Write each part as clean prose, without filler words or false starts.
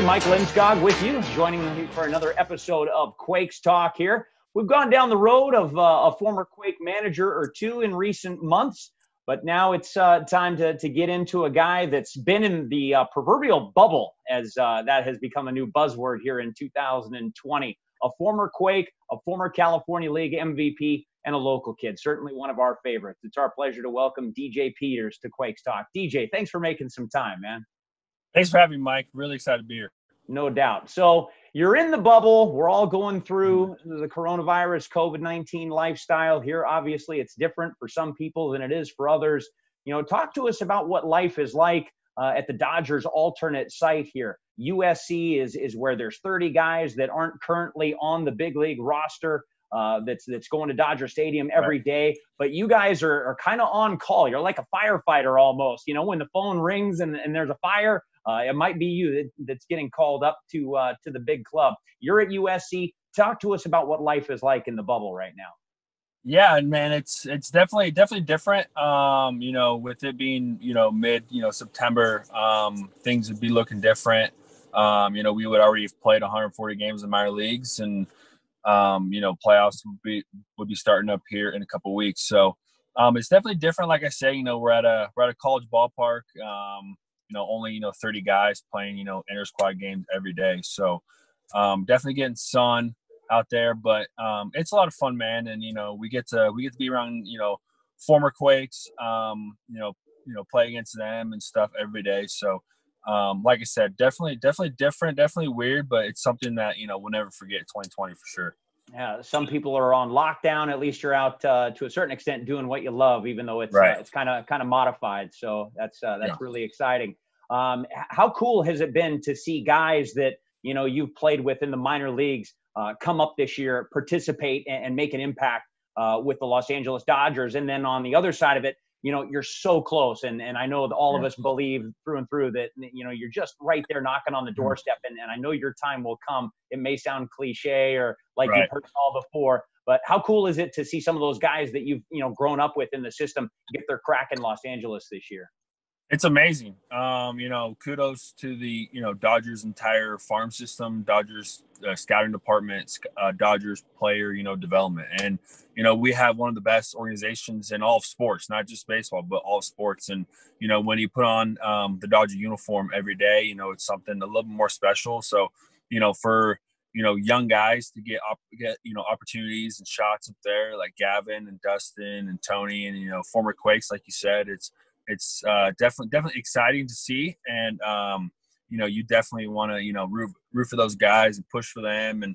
Mike Lindskog with you, joining me for another episode of Quakes Talk here. We've gone down the road of a former Quake manager or two in recent months, but now it's time to get into a guy that's been in the proverbial bubble, as that has become a new buzzword here in 2020. A former Quake, a former California League MVP, and a local kid. Certainly one of our favorites. It's our pleasure to welcome DJ Peters to Quakes Talk. DJ, thanks for making some time, man. Thanks for having me, Mike. Really excited to be here. No doubt. So you're in the bubble. We're all going through the coronavirus, COVID-19 lifestyle here. Obviously, it's different for some people than it is for others. You know, talk to us about what life is like at the Dodgers' alternate site here. USC is where there's 30 guys that aren't currently on the big league roster that's going to Dodger Stadium every day. But you guys are kind of on call. You're like a firefighter almost. You know, when the phone rings and there's a fire, it might be you that's getting called up to the big club. You're at USC. Talk to us about what life is like in the bubble right now. Yeah, man, it's definitely different. You know, with it being, mid, September, things would be looking different. You know, we would already have played 140 games in minor leagues, and playoffs would be starting up here in a couple of weeks. So it's definitely different. Like I say, we're at a college ballpark. Only 30 guys playing inter squad games every day. So definitely getting sun out there, but it's a lot of fun, man. And we get to be around former Quakes, play against them and stuff every day. So like I said, definitely different, definitely weird, but it's something that we'll never forget 2020 for sure. Yeah, some people are on lockdown. At least you're out to a certain extent doing what you love, even though it's it's kind of modified. So that's really exciting. How cool has it been to see guys that you've played with in the minor leagues come up this year, participate and make an impact with the Los Angeles Dodgers? And then on the other side of it, you're so close, and I know that all of us believe through and through that you're just right there knocking on the doorstep, and I know your time will come. It may sound cliche or like you've heard it all before, but how cool is it to see some of those guys that you've grown up with in the system get their crack in Los Angeles this year? It's amazing. Kudos to the Dodgers entire farm system, Dodgers scouting department, Dodgers player development, and we have one of the best organizations in all of sports, not just baseball, but all of sports. And when you put on the Dodger uniform every day, it's something a little bit more special. So for young guys to get opportunities and shots up there, like Gavin and Dustin and Tony and former Quakes, like you said, it's definitely exciting to see. And you definitely want to root for those guys and push for them, and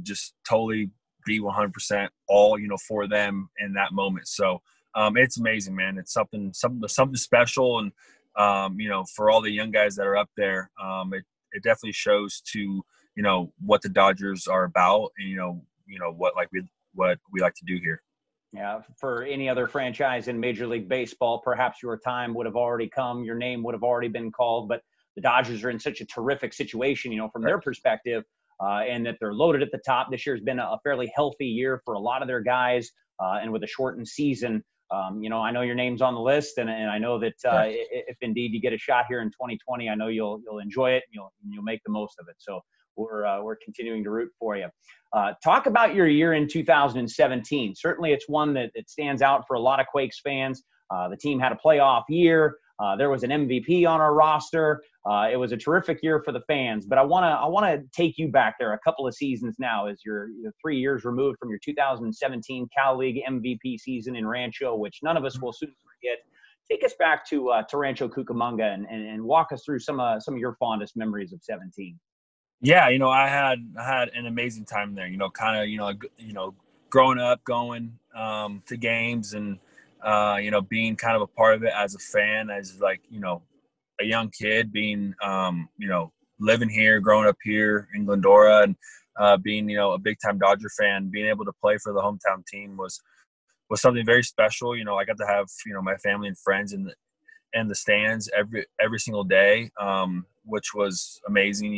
just totally be 100% all for them in that moment. So it's amazing, man. It's something special, and for all the young guys that are up there, it definitely shows to what the Dodgers are about, and what we like to do here. Yeah, for any other franchise in Major League Baseball, perhaps your time would have already come, your name would have already been called, but the Dodgers are in such a terrific situation, from their perspective, and that they're loaded at the top. This year has been a fairly healthy year for a lot of their guys, and with a shortened season, I know your name's on the list, and I know that if indeed you get a shot here in 2020, I know you'll enjoy it, and you'll make the most of it. So we're continuing to root for you. Talk about your year in 2017. Certainly it's one that stands out for a lot of Quakes fans. The team had a playoff year. There was an MVP on our roster. It was a terrific year for the fans. But I want to take you back there a couple of seasons now, as you're 3 years removed from your 2017 Cal League MVP season in Rancho, which none of us will soon forget. Take us back to Rancho Cucamonga and walk us through some of your fondest memories of 17. Yeah, I had an amazing time there. Growing up, going to games, and being kind of a part of it as a fan, as a young kid, being living here, growing up here in Glendora, and being a big time Dodger fan, being able to play for the hometown team was something very special. I got to have my family and friends in the stands every single day, which was amazing.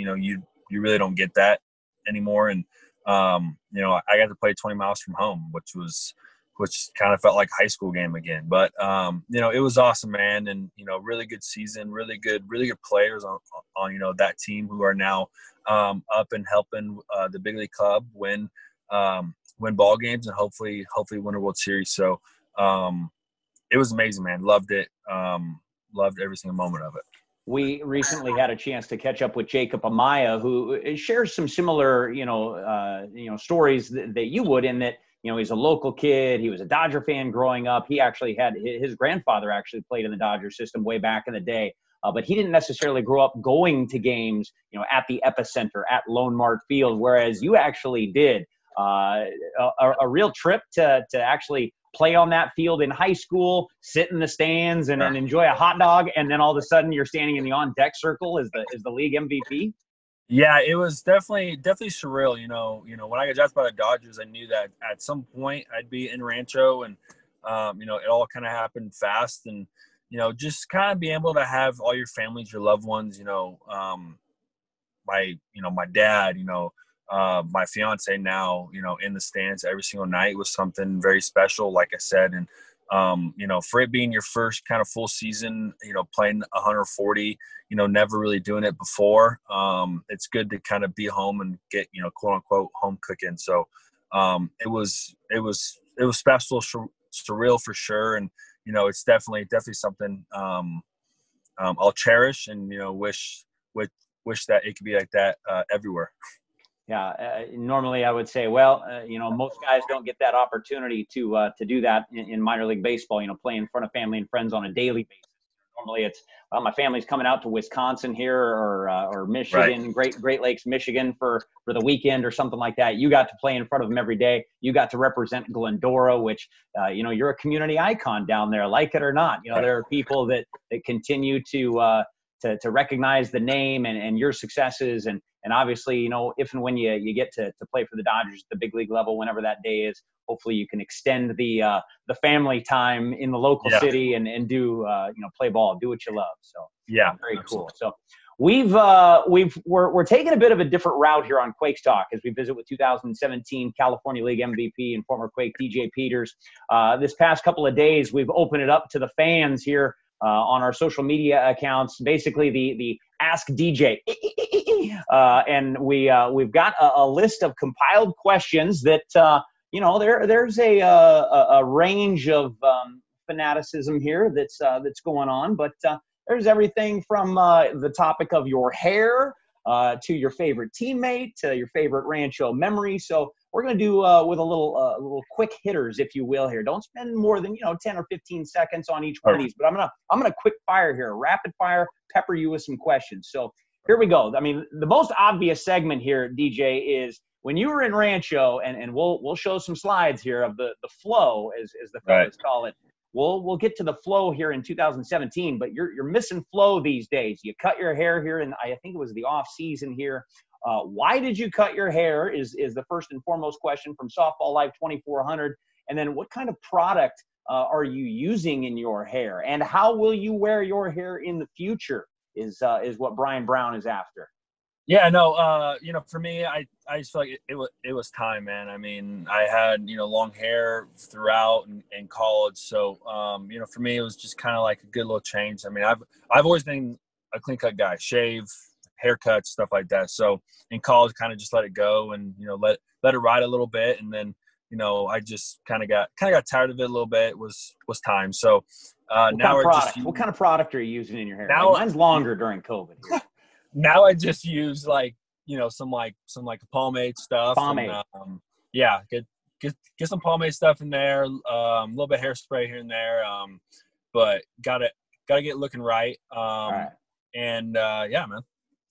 You really don't get that anymore. And, I got to play 20 miles from home, which was which kind of felt like a high school game again. But it was awesome, man, and really good season, really good players on that team who are now up and helping the big league club win ball games and hopefully win a World Series. So it was amazing, man. Loved it. Loved every single moment of it. We recently had a chance to catch up with Jacob Amaya, who shares some similar, stories that you would, in that, he's a local kid. He was a Dodger fan growing up. He actually had his grandfather actually played in the Dodger system way back in the day. But he didn't necessarily grow up going to games, at the epicenter, at Lone Mart Field, whereas you actually did. A real trip to actually play on that field in high school, sit in the stands and enjoy a hot dog, and then all of a sudden you're standing in the on-deck circle as the league MVP? Yeah, it was definitely surreal. When I got drafted by the Dodgers, I knew that at some point I'd be in Rancho, and it all kind of happened fast, and just kind of being able to have all your families, your loved ones, my dad, my fiance now, in the stands every single night was something very special, like I said. And, for it being your first kind of full season, playing 140, never really doing it before. It's good to kind of be home and get, quote unquote home cooking. So, it was special, surreal for sure. And, it's definitely something, I'll cherish and, wish that it could be like that, everywhere. Yeah, normally I would say, most guys don't get that opportunity to do that in minor league baseball, play in front of family and friends on a daily basis. Normally it's, my family's coming out to Wisconsin here or Michigan, right. Great Lakes, Michigan for the weekend or something like that. You got to play in front of them every day. You got to represent Glendora, which, you're a community icon down there, like it or not. There are people that continue to recognize the name and your successes. And obviously, if and when you get to play for the Dodgers at the big league level, whenever that day is, hopefully you can extend the family time in the local city and do, play ball, do what you love. So yeah, very absolutely. cool. So we're taking a bit of a different route here on Quakes Talk as we visit with 2017 California League MVP and former Quake DJ Peters. This past couple of days, we've opened it up to the fans here on our social media accounts, basically the Ask DJ. And we've got a list of compiled questions that, there's a range of fanaticism here that's going on, but there's everything from the topic of your hair to your favorite teammate to your favorite Rancho memory. So we're going to do with a little quick hitters, if you will, here. Don't spend more than 10 or 15 seconds on each one of these, but I'm gonna quick fire here, rapid fire, pepper you with some questions. So here we go. I mean, the most obvious segment here, DJ, is when you were in Rancho, and we'll show some slides here of the flow, as the fellas call it. We'll get to the flow here in 2017, but you're missing flow these days. You cut your hair here, and I think it was the off season here. Why did you cut your hair is the first and foremost question from Softball Life 2400. And then what kind of product are you using in your hair? And how will you wear your hair in the future is what Brian Brown is after. Yeah, no, for me, I just feel like it was time, man. I mean, I had, long hair throughout in college. So, for me, it was just kind of like a good little change. I mean, I've always been a clean cut guy, shave, haircuts, stuff like that. So in college, kind of just let it go and, let it ride a little bit. And then, I just kind of got tired of it a little bit. It was time. So what kind of product are you using in your hair? Now, mine's longer during COVID. Now I just use some pomade stuff. Pomade. And, get some pomade stuff in there. A little bit of hairspray here and there. But gotta get looking right. All right. And man.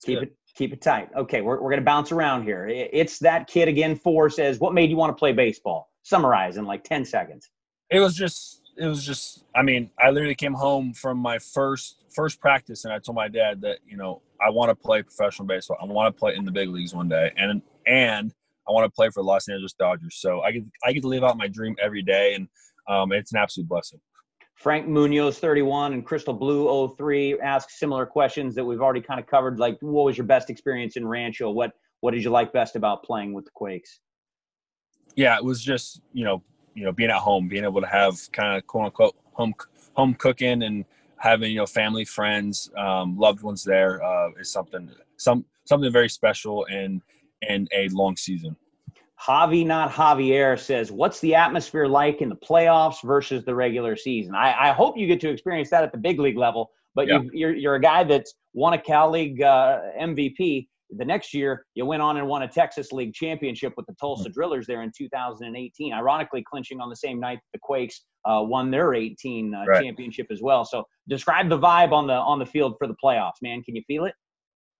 Keep it tight. Okay, we're going to bounce around here. It's that kid again. 4 says, what made you want to play baseball? Summarize in like 10 seconds. It was just, I mean, I literally came home from my first practice and I told my dad that, I want to play professional baseball. I want to play in the big leagues one day. And I want to play for the Los Angeles Dodgers. So I get to live out my dream every day. And it's an absolute blessing. Frank Munoz, 31, and Crystal Blue, 03, ask similar questions that we've already kind of covered. Like, what was your best experience in Rancho? What did you like best about playing with the Quakes? Yeah, it was just, being at home, being able to have kind of quote unquote home cooking and having, family, friends, loved ones there is something very special in a long season. Javi, not Javier, says, what's the atmosphere like in the playoffs versus the regular season? I hope you get to experience that at the big league level, but Yeah. you're a guy that's won a Cal League MVP. The next year, you went on and won a Texas League championship with the Tulsa Drillers there in 2018, ironically clinching on the same night that the Quakes won their 18 Right. championship as well. So describe the vibe on the field for the playoffs, man. Can you feel it?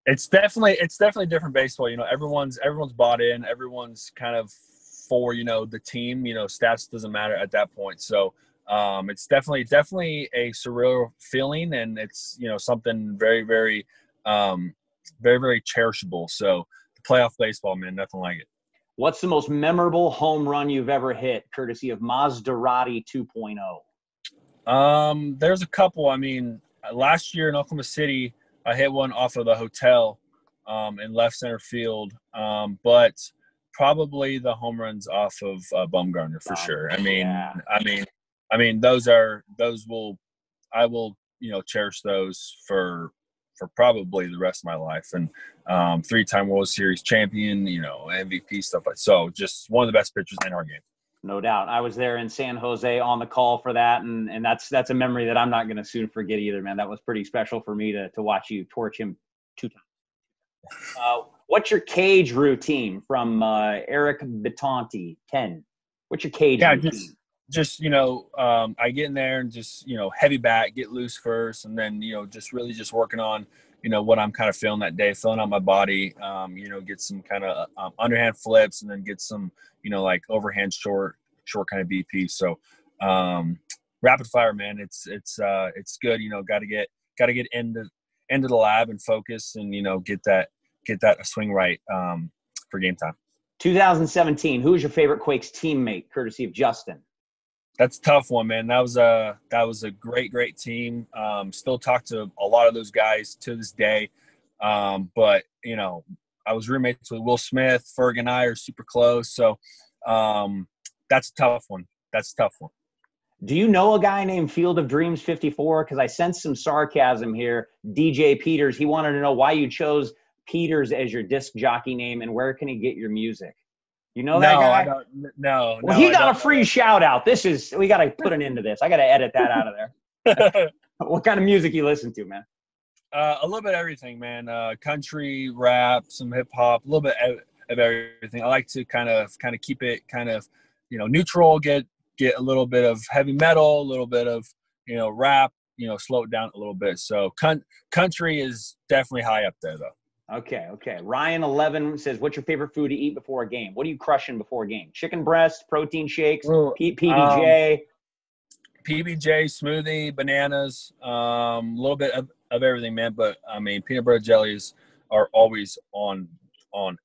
It's definitely different baseball. Everyone's bought in. Everyone's kind of for, the team. Stats doesn't matter at that point. So it's definitely a surreal feeling, and it's something very, very, very, very cherishable. So the playoff baseball, man, nothing like it. What's the most memorable home run you've ever hit, courtesy of Maserati 2.0? There's a couple. I mean, last year in Oklahoma City, I hit one off of the hotel in left center field, but probably the home runs off of Bumgarner for sure. I mean, I will cherish those for probably the rest of my life. And 3-time World Series champion, MVP stuff like so. Just one of the best pitchers in our game. No doubt. I was there in San Jose on the call for that, and that's a memory that I'm not going to soon forget either, man. That was pretty special for me to watch you torch him 2 times. What's your cage routine from Eric Bitonti, 10? What's your cage routine? Just I get in there and just, heavy bat, get loose first, and then, just really just working on, what I'm kind of feeling that day, filling out my body, get some kind of underhand flips, and then get some, like overhand short kind of BP. So rapid fire, man, it's good. Got to get into the lab and focus and, get that swing right for game time. 2017, who is your favorite Quakes teammate, courtesy of Justin? That's a tough one, man. That was a great team. Still talk to a lot of those guys to this day. But I was roommates with Will Smith. Ferg and I are super close. So that's a tough one. Do you know a guy named Field of Dreams 54? Because I sense some sarcasm here. DJ Peters, he wanted to know why you chose Peters as your disc jockey name and where can he get your music? You know that guy? I don't. No. Well, he got a free shout out. We got to put an end to this. I got to edit that out of there. What kind of music you listen to, man? A little bit of everything, man. Country, rap, some hip hop, a little bit of everything. I like to kind of keep it kind of, neutral, get a little bit of heavy metal, a little bit of, rap, slow it down a little bit. So country is definitely high up there though. Okay. Ryan 11 says, what's your favorite food to eat before a game? What are you crushing before a game? Chicken breast, protein shakes, PBJ? PBJ, smoothie, bananas, a little bit of everything, man. But, I mean, peanut butter jellies are always on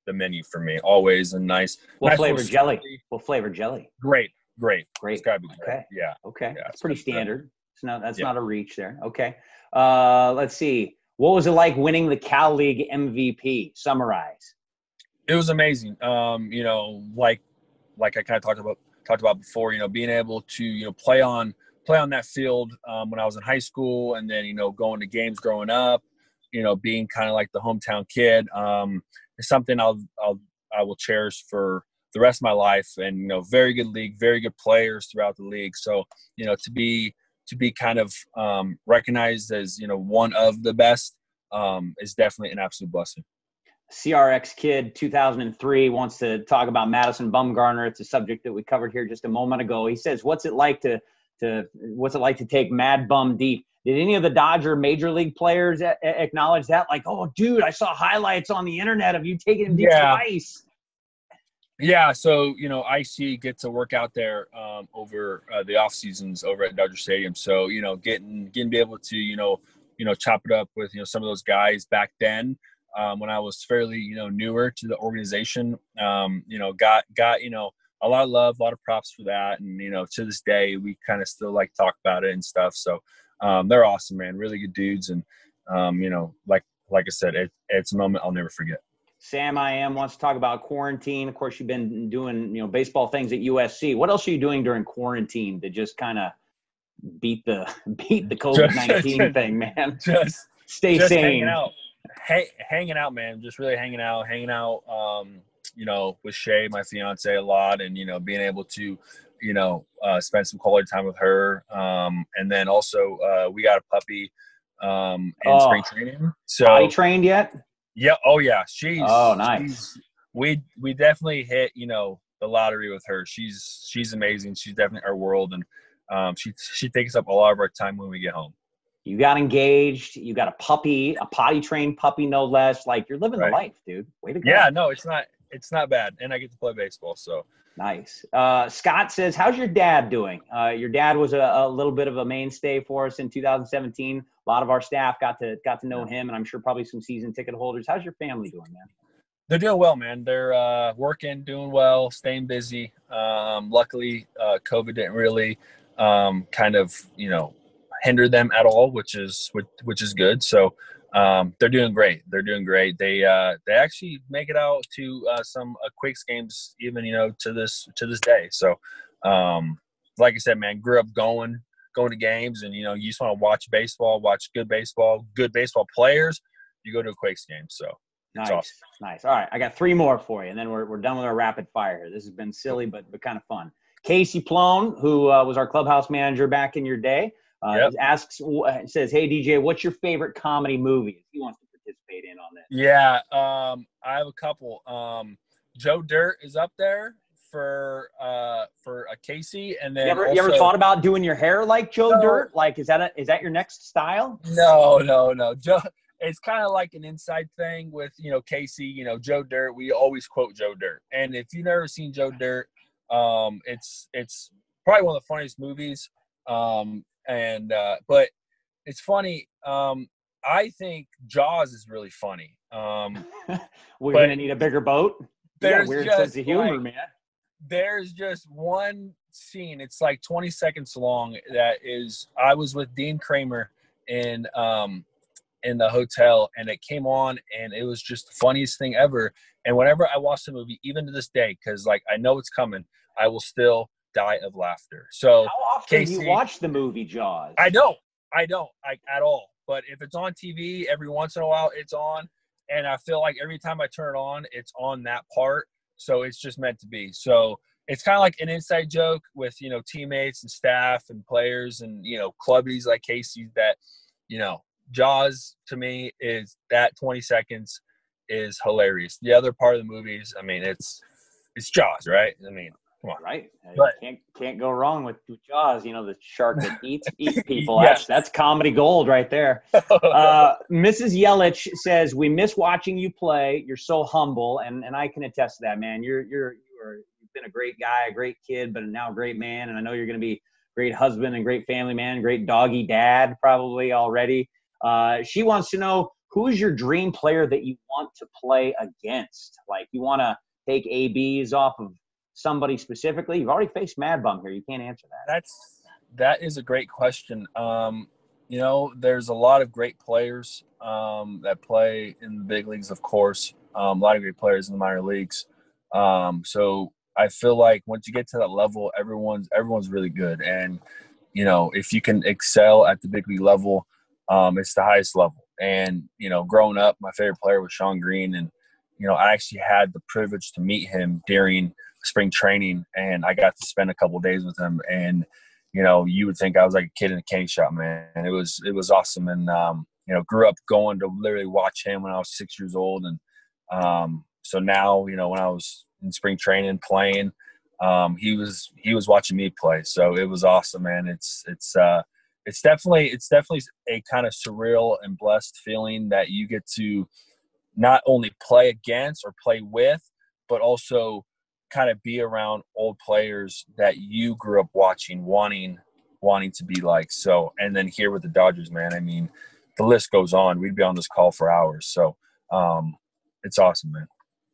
the menu for me, always, and nice. What flavor jelly? What flavor jelly? Great. It's got to be great. Okay. Yeah. Okay. That's pretty standard. That's not a reach there. Okay. Let's see. What was it like winning the Cal League MVP? Summarize. It was amazing. Like I kind of talked about before, being able to, play on that field when I was in high school, and then, going to games growing up, being kind of like the hometown kid, is something I will cherish for the rest of my life. And, very good league, very good players throughout the league. So, to be kind of recognized as, one of the best is definitely an absolute blessing. CRX Kid 2003 wants to talk about Madison Bumgarner. It's a subject that we covered here just a moment ago. He says, what's it like to take Mad Bum deep? Did any of the Dodger major league players acknowledge that? Like, oh, dude, I saw highlights on the internet of you taking him deep twice. Yeah, so, IC gets to work out there over the off seasons over at Dodger Stadium. So, getting to be able to, chop it up with, some of those guys back then when I was fairly, newer to the organization, got a lot of love, a lot of props for that. And, to this day, we kind of still like talk about it and stuff. So they're awesome, man. Really good dudes. And, like I said, it's a moment I'll never forget. Sam I Am wants to talk about quarantine. Of course, you've been doing, baseball things at USC. What else are you doing during quarantine to just kind of beat the COVID-19 thing, man? Just Stay sane. Hanging out, man. Just really hanging out, with Shay, my fiance, a lot, and, being able to, spend some quality time with her. And then also we got a puppy in spring training. So potty trained yet? Yeah. Oh yeah. Nice. We definitely hit, the lottery with her. She's amazing. She's definitely our world. And she takes up a lot of our time when we get home. You got engaged. You got a puppy, a potty trained puppy, no less. Like, you're living the life, dude. Way to go. Yeah, no, it's not bad. And I get to play baseball. So nice. Scott says, how's your dad doing? Your dad was a little bit of a mainstay for us in 2017. A lot of our staff got to know him, and I'm sure probably some season ticket holders. How's your family doing, man? They're doing well, man. They're working, doing well, staying busy. Luckily, COVID didn't really kind of, hinder them at all, which is good. So they're doing great. They actually make it out to some Quakes games, even to this day. So like I said, man, grew up going to games, and you just want to watch baseball, watch good baseball players. You go to a Quakes game. So nice, awesome. Nice. All right, I got 3 more for you, and then we're done with our rapid fire here. This has been silly, but kind of fun. Casey Plone, who was our clubhouse manager back in your day, says, "Hey DJ, what's your favorite comedy movie?" He wants to participate in on this. Yeah, I have a couple. Joe Dirt is up there for a Casey, and then you ever thought about doing your hair like Joe Dirt? Like, is that your next style? No. Joe, it's kind of like an inside thing with Casey. Joe Dirt. We always quote Joe Dirt, and if you've never seen Joe Dirt, it's probably one of the funniest movies. But it's funny. I think Jaws is really funny. We're gonna need a bigger boat. There's weird just sense of humor, man. There's just one scene. It's like 20 seconds long. I was with Dean Kramer in the hotel, and it came on, and it was just the funniest thing ever. And whenever I watch the movie, even to this day, because I know it's coming, I will still die of laughter. So how often do you watch the movie Jaws? I don't at all. But if it's on TV, every once in a while it's on, and I feel like every time I turn it on, it's on that part. So it's just meant to be. So it's kind of like an inside joke with teammates and staff and players and clubbies like Casey that Jaws to me is that 20 seconds is hilarious. The other part of the movies, I mean, it's Jaws, right? I mean, come on. Right. But, can't go wrong with Jaws, the shark that eats people. That's comedy gold right there. Mrs. Yelich says, "We miss watching you play. You're so humble." And I can attest to that, man. You've been a great guy, a great kid, but now a great man. And I know you're going to be a great husband and great family man, great doggy dad probably already. She wants to know, who's your dream player that you want to play against? Like, you want to take ABs off of somebody specifically? You've already faced Mad Bum here. You can't answer that. That is a great question. There's a lot of great players that play in the big leagues, of course. A lot of great players in the minor leagues. So I feel like once you get to that level, everyone's really good. And, if you can excel at the big league level, it's the highest level. And, growing up, my favorite player was Sean Green. And, I actually had the privilege to meet him during spring training, and I got to spend a couple of days with him. And, you would think I was like a kid in a candy shop, man. And it was awesome. And, grew up going to literally watch him when I was 6 years old. And so now, when I was in spring training playing, he was watching me play. So it was awesome, man. It's definitely a kind of surreal and blessed feeling that you get to not only play against or play with, but also kind of be around old players that you grew up watching, wanting to be like. So, and then here with the Dodgers, man, I mean, the list goes on. We'd be on this call for hours. So it's awesome, man.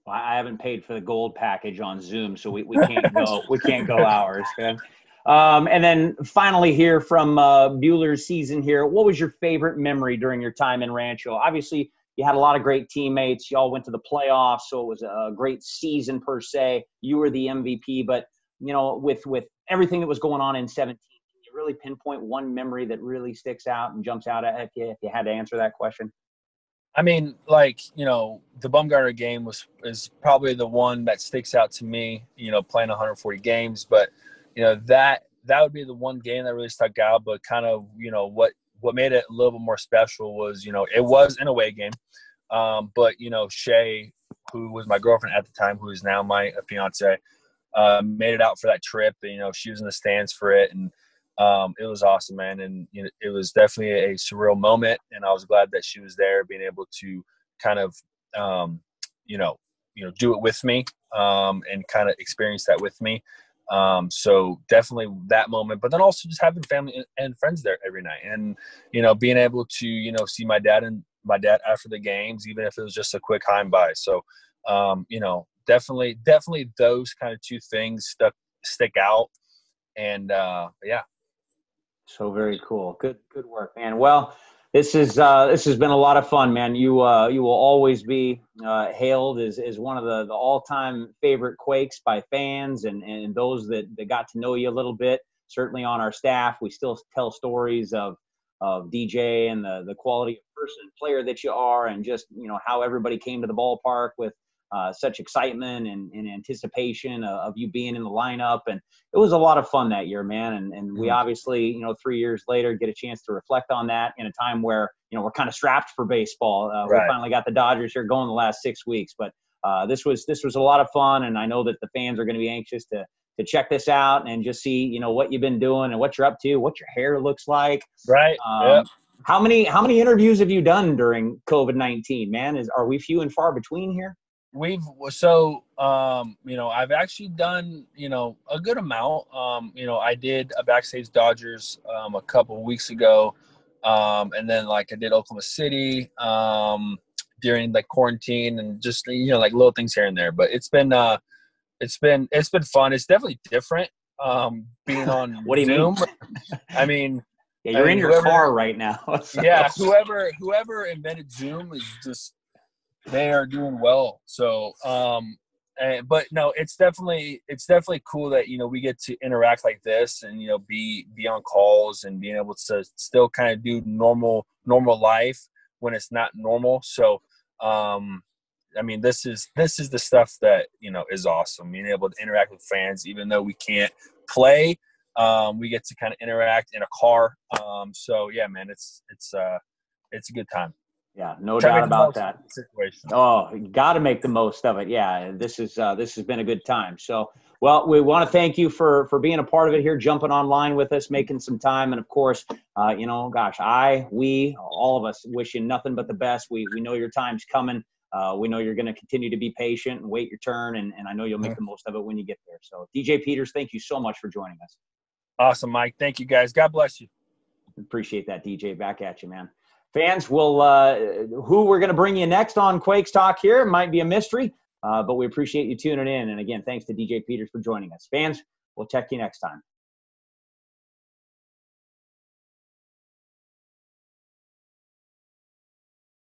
Well, I haven't paid for the gold package on Zoom, so we can't go. We can't go hours. Okay? And then finally here from Bueller's season here, what was your favorite memory during your time in Rancho? Obviously, you had a lot of great teammates. You all went to the playoffs, so it was a great season per se. You were the MVP, but with everything that was going on in 17, can you really pinpoint one memory that really sticks out and jumps out at you if you had to answer that question? I mean, like, the Bumgarner game is probably the one that sticks out to me, playing 140 games. But, that would be the one game that really stuck out. But kind of, what made it a little bit more special was, it was an away game. But, Shay, who was my girlfriend at the time, who is now my fiance, made it out for that trip. And, she was in the stands for it. And it was awesome, man. And it was definitely a surreal moment. And I was glad that she was there, being able to kind of, do it with me, and kind of experience that with me. So definitely that moment, but then also just having family and friends there every night, and, being able to, see my dad after the games, even if it was just a quick hi and bye. So, definitely those kind of two things stick out. And, yeah. So very cool. Good work, man. Well, this has been a lot of fun, man. You will always be hailed as one of the all-time favorite Quakes by fans and those that got to know you a little bit. Certainly on our staff, we still tell stories of DJ and the quality of person and player that you are, and just how everybody came to the ballpark with such excitement and anticipation of you being in the lineup. And it was a lot of fun that year, man. And we obviously, 3 years later, get a chance to reflect on that in a time where, we're kind of strapped for baseball. Right. We finally got the Dodgers here going the last 6 weeks, but this was a lot of fun. And I know that the fans are going to be anxious to check this out and just see, what you've been doing and what you're up to, what your hair looks like. Right. Yep. How many interviews have you done during COVID-19, man? Are we few and far between here? I've actually done, a good amount. I did a Backstage Dodgers a couple of weeks ago. And then I did Oklahoma City during quarantine, and just, little things here and there. But it's been fun. It's definitely different being on What do you Zoom. mean? I mean, yeah, you're in your car right now. So. Yeah, whoever invented Zoom is just, they are doing well. So, but no, it's definitely cool that, we get to interact like this, and, be on calls and being able to still kind of do normal life when it's not normal. So, this is the stuff that, is awesome. Being able to interact with fans, even though we can't play, we get to kind of interact in a car. So yeah, man, it's a good time. Yeah, no doubt about that. Situation. Oh, you got to make the most of it. Yeah, this has been a good time. So, well, we want to thank you for being a part of it here, jumping online with us, making some time, and of course, we, all of us, wish you nothing but the best. We know your time's coming. We know you're going to continue to be patient and wait your turn, and I know you'll make the most of it when you get there. So, DJ Peters, thank you so much for joining us. Awesome, Mike. Thank you, guys. God bless you. Appreciate that, DJ. Back at you, man. Fans, who we're going to bring you next on Quakes Talk here might be a mystery, but we appreciate you tuning in. And again, thanks to DJ Peters for joining us. Fans, we'll check you next time.